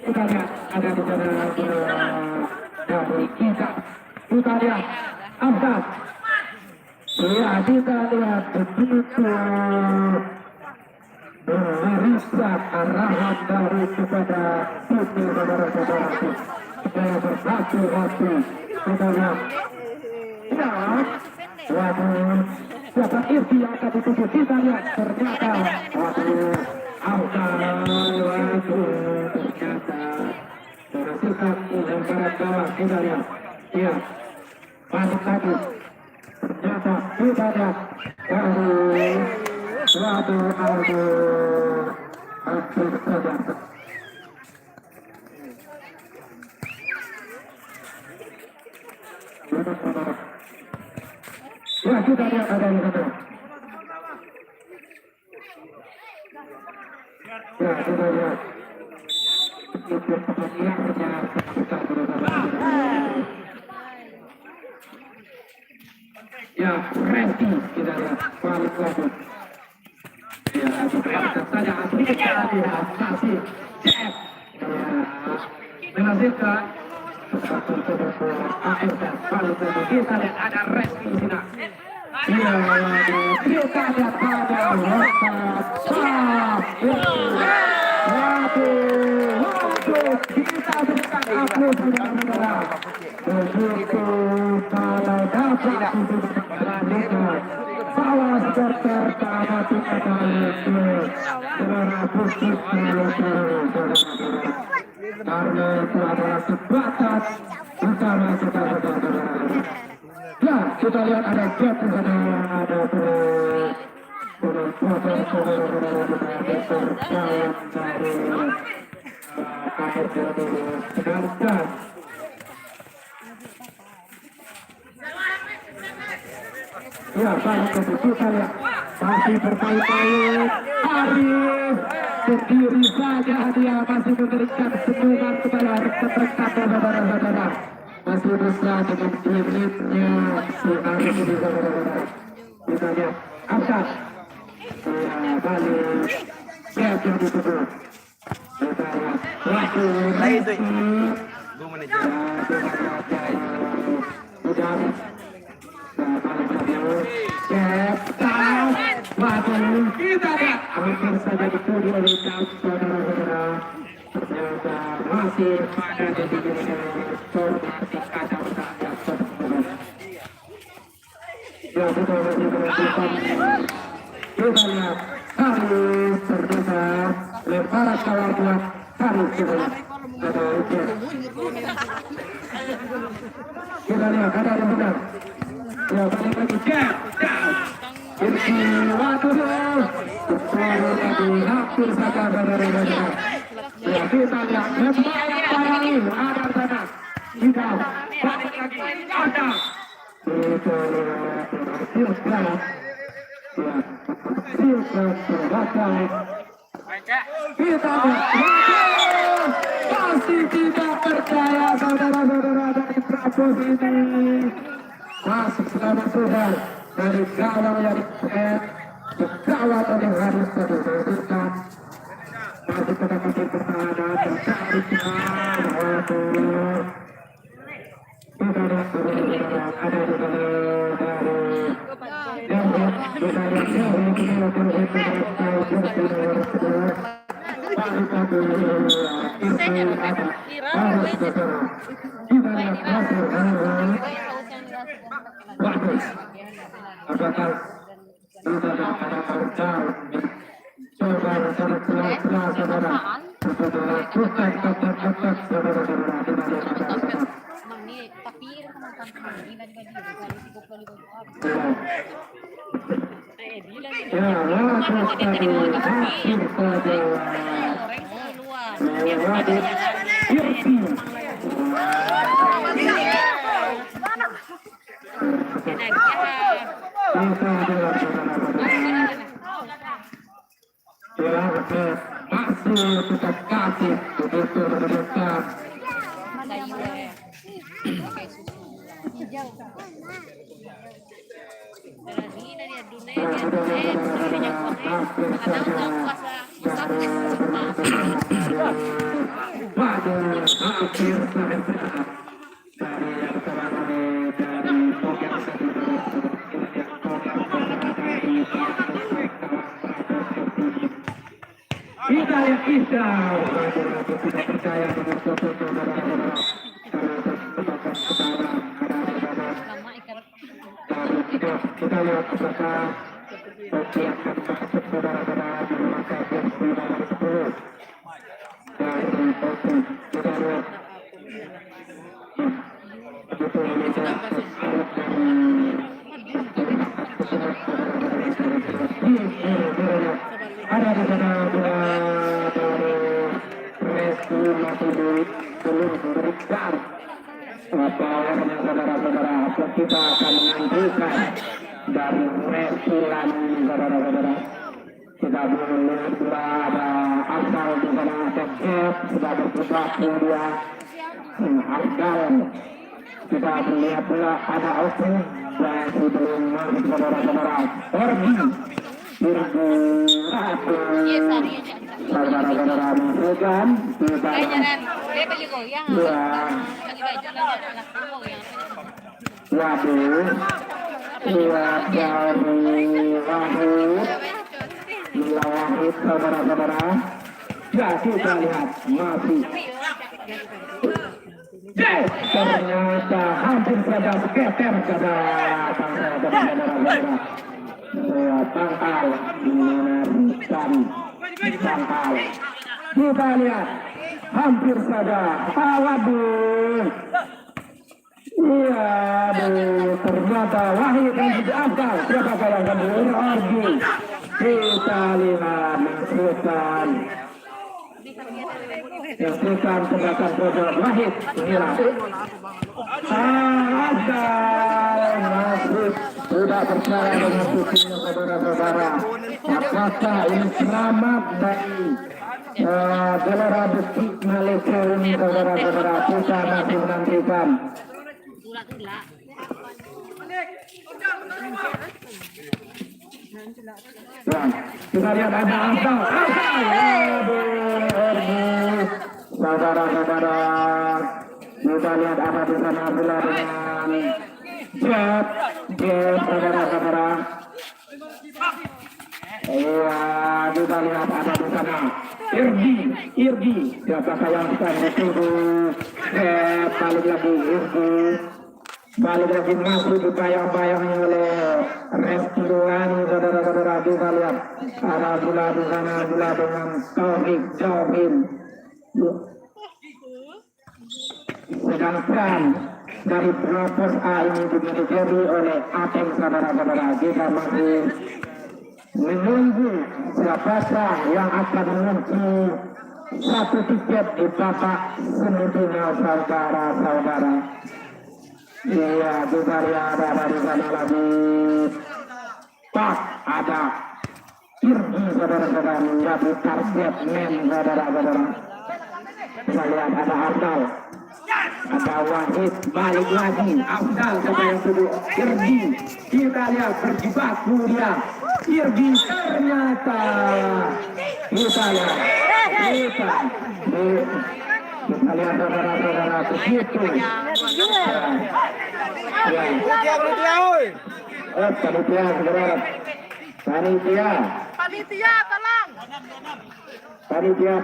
Kita lihat ada di sana dari kita. Kita lihat Amdas. Ya, kita lihat begitu merusak arahan dari kepada tim saudara-saudara. Supaya berhati-hati. Kita lihat. Ya, waduh, siapa Irti yang akan dituju? Kita lihat ternyata, waduh, ternyata berhasilkan lemparan bawah. Kita lihat, ya, balik lagi. Ternyata kita lihat, waduh, hampir saja. Ya, kita lihat ada di sana. Ya, kita lihat. Ya, Resti kita lihat balik lagi. Ya, kita saja kita lihat masih cek. Menghasilkan satu AFF balik lagi. Kita lihat ada Resti di sana. Ya, kita lihat ada waduh, kita berikan aplaus saudara-saudara. Begitu kalau dapat melanjutkan bahwa supporter tamat ada itu berapus karena itu adalah sebatas bersama saudara-saudara. Ya, kita lihat ada gap di sana, ada terus saudara-saudara berjalan dari akhir dari sedangkan ya, balik ke kita lihat masih berkait-kait Arif sendiri saja, dia masih memberikan senyuman kepada rekan-rekan saudara-saudara. Masih bisa dengan dirinya si Arif ini saudara-saudara. Kita lihat Amdas, ya, balik gap yang ditutup. Kita lihat waktu Resti kita lihat hampir saja dicuri oleh saudara-saudara. Ternyata masih pada detik formasi kacau saja. Ya, kita masih berlanjutkan. Kita lihat Haris ternyata lemparan kawal buat Haris kita lihat ada ujian. Kita lihat ada di benar. Ya, balik lagi gap down. Irti waduh, baru lagi hampir saja saudara-saudara. Ya, kita lihat lemparan ada sana. Kita balik lagi ada. Kita lihat berhasilkan. Ya, berhasilkan terbatas. Kita lihat masih tidak percaya saudara-saudara dari Prapos ini. Masuk selamat sudah dari gawang yang dikawal oleh Haris tadi menghasilkan masih pada masih pertahanan dan tarik kita lihat ada di sana dari bagus. Apakah sudah ada percaya saudara-saudara lakukan kotak-kotak saudara-saudara. Ya, langsung tadi hasil saja melewati Irti. Masih tetap kasih begitu mendekat. tidak percaya dengan foto saudara-saudara. Kita lihat apakah Oke akan masuk saudara-saudara di masa jersey nomor 10 dari Oke. Kita lihat begitu ini harus ada di sana bola dari Restu masih belum berikan powernya saudara-saudara. Kita akan menantikan dari Restulan saudara-saudara. Kita belum melihat bola ada asal di sana Cecep sudah berjibaku dia Asal. Kita melihat bola ada Oke dan sebelum masuk saudara-saudara pergi saudara-saudara menunjukkan waduh lihat dari Wahid saudara-saudara ya kita lihat masih ternyata hampir saja seketer saudara-saudara tangkal menarikan tangkal kita lihat hampir saja waduh iya ternyata Wahid dan juga Afdal siapakah yang akan berorgi kita lihat Sultan sebatas pojok Wahid inilah Afdal masih sudah percaya dengan susunya saudara-saudara. Apakah ini selamat dari Gelora Besi Malaysia ini saudara-saudara? Kita masih menantikan. Ya, kita lihat ada Afdal. Saudara-saudara, kita lihat apa di sana bola dengan Jet saudara-saudara. Iya, kita lihat ada di sana Irgi siapa yang akan dituduh balik lagi masuk dibayang-bayang oleh Restuani saudara-saudara. Kita lihat ada bola di sana bola dengan Taufik Jauhin. Sedangkan dari pelopor A ini dimiliki oleh Ateng saudara-saudara. Kita masih menunggu siapakah yang akan mengunci satu tiket di babak semifinal saudara-saudara. Iya, kita lihat ada di sana lagi Pak ada Irgi saudara-saudara menjadi target men saudara-saudara. Kita lihat ada Afdal, ada Wahid balik lagi Afdal coba yang kedua Irgi. Kita lihat berjibaku dia Irgi ternyata kita lihat saudara-saudara begitu panitia saudara panitia tolong panitia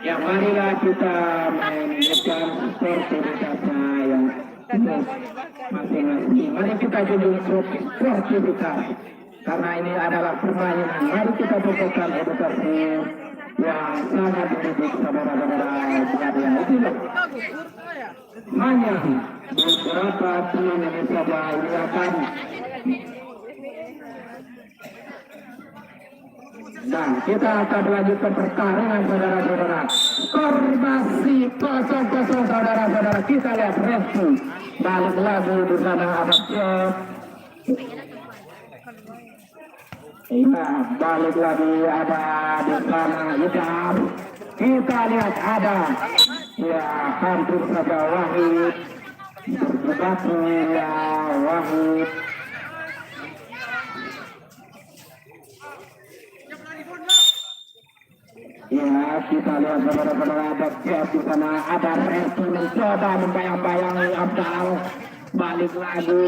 ya marilah kita mainkan sportivitasnya yang masing-masing. Mari kita junjung sportivitas karena ini adalah permainan. Mari kita fokuskan edukasi yang sangat mendidik saudara-saudara sekalian. Itu loh hanya beberapa teman yang saja ini akan dan kita akan melanjutkan pertarungan saudara-saudara. Skor masih 0-0 saudara-saudara. Kita lihat Restu balik lagi di sana ada Jeff. Iya, balik lagi ada di sana Hidam. Kita lihat ada ya hampir saja Wahid berjibaku ya Wahid. Ya, kita lihat saudara-saudara ada Jeff di sana ada Restu mencoba membayang-bayangi Afdal balik lagi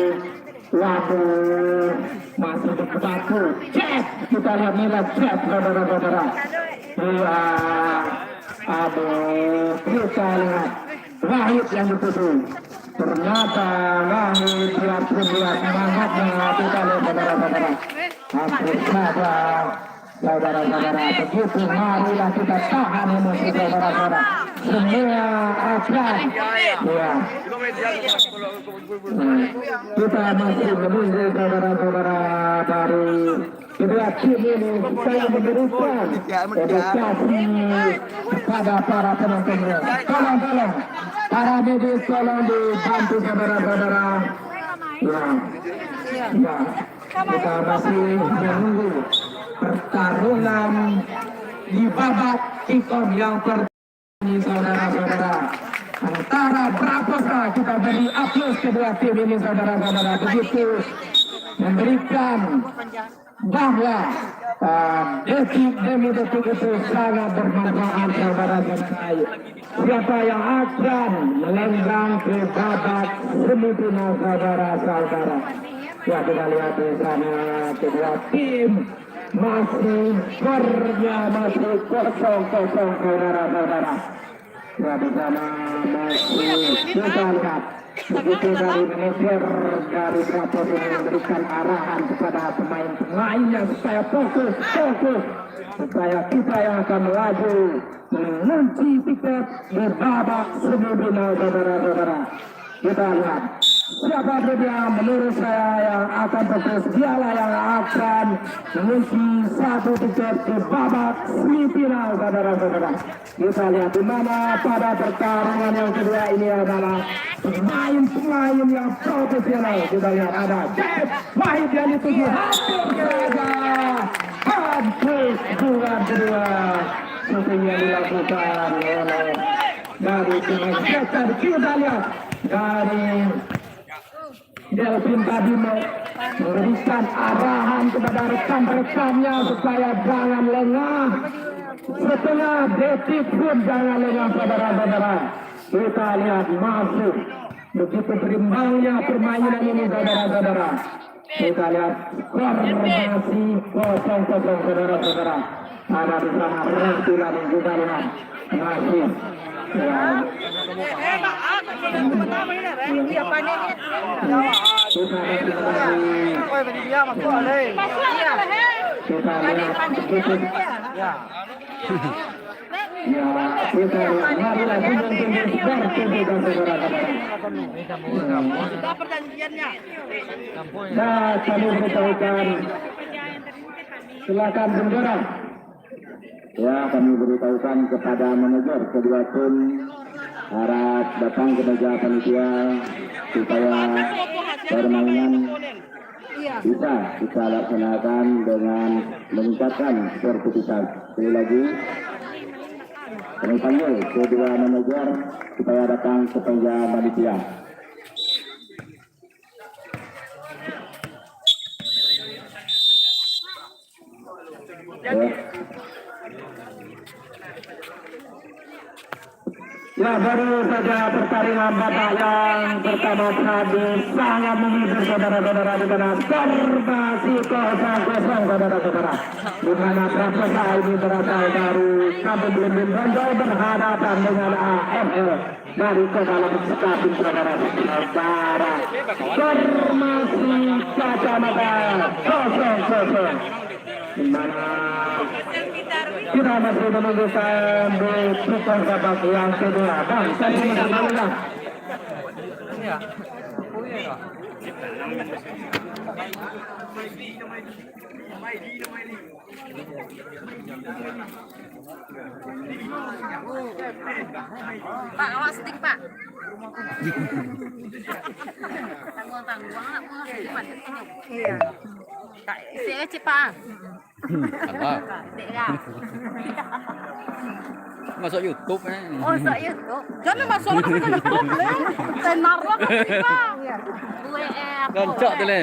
Waduh, masih berbatu. Cek, kita lihat nilai cek, saudara-saudara. Iya, aduh, kita lihat Wahid yang dituju. Ternyata Wahid dia punya semangatnya. Kita lihat saudara-saudara. Hampir saja, saudara-saudara. Begitu marilah kita tahan emosi saudara-saudara. Semua akan, ya. Kita masih menunggu saudara-saudara dari kedua tim ini. Saya memberikan edukasi kepada para penontonnya. Tolong para medis tolong dibantu saudara-saudara. Ya, kita masih menunggu pertarungan di babak kick-off yang ini saudara-saudara. Antara berapakah kita beri aplaus kedua tim ini saudara-saudara. Begitu memberikan bahwa detik demi detik itu sangat bermanfaat saudara-saudara. Siapa yang akan melenggang ke babak semifinal saudara-saudara. Ya, kita lihat di sana kedua tim masih skornya masih kosong saudara-saudara. Ya, di sana masih kita lihat begitu dari manajer dari Prapos ini memberikan arahan kepada pemain-pemainnya supaya fokus supaya kita yang akan melaju mengunci tiket di babak semifinal saudara-saudara. Kita lihat siapa dia menurut saya yang akan fokus, dialah yang akan mengunci satu tiket di babak semifinal saudara-saudara. Kita lihat di mana pada pertarungan yang kedua ini adalah pemain-pemain yang profesional. Kita lihat ada Jeff Wahid yang dituju hampir bulan kedua syuting yang dilakukan oleh dari pemain Jeff. Kita lihat dari Delvin Badimo memberikan arahan kepada rekan-rekannya supaya jangan lengah. Setengah detik pun jangan lengah saudara-saudara. Kita lihat masuk begitu berimbangnya permainan ini saudara-saudara. Kita lihat skor masih kosong saudara-saudara. Ada di sana Rangkulan yang juga lihat masih. Silakan bendera. Ya, kami beritahukan kepada manajer kedua tim harap datang ke meja panitia supaya permainan bisa kita laksanakan dengan meningkatkan sportivitas. Sekali lagi, kami panggil kedua manajer supaya datang ke meja panitia. Ya, baru saja pertandingan babak yang pertama tadi sangat menghibur saudara-saudara di mana skor masih 0-0 saudara-saudara. Di mana Praposa ini berasal dari Kampung Belimbing Bonjol berhadapan dengan AML dari Kota Lombok Sekapin saudara-saudara. Skor masih kacamata 0-0. Di mana kita masih menunggu di putar babak yang kedua. Bang, saya masih menunggu. Pak, awas stick, Pak. Tangguang-tangguang lah, mau ngasih iya. Isi aja, Pak. Apa? Iya. Masuk YouTube eh. Oh, masuk YouTube. Jangan masuk YouTube lah. Tenar lah, Pak. WR. Goncok tu le.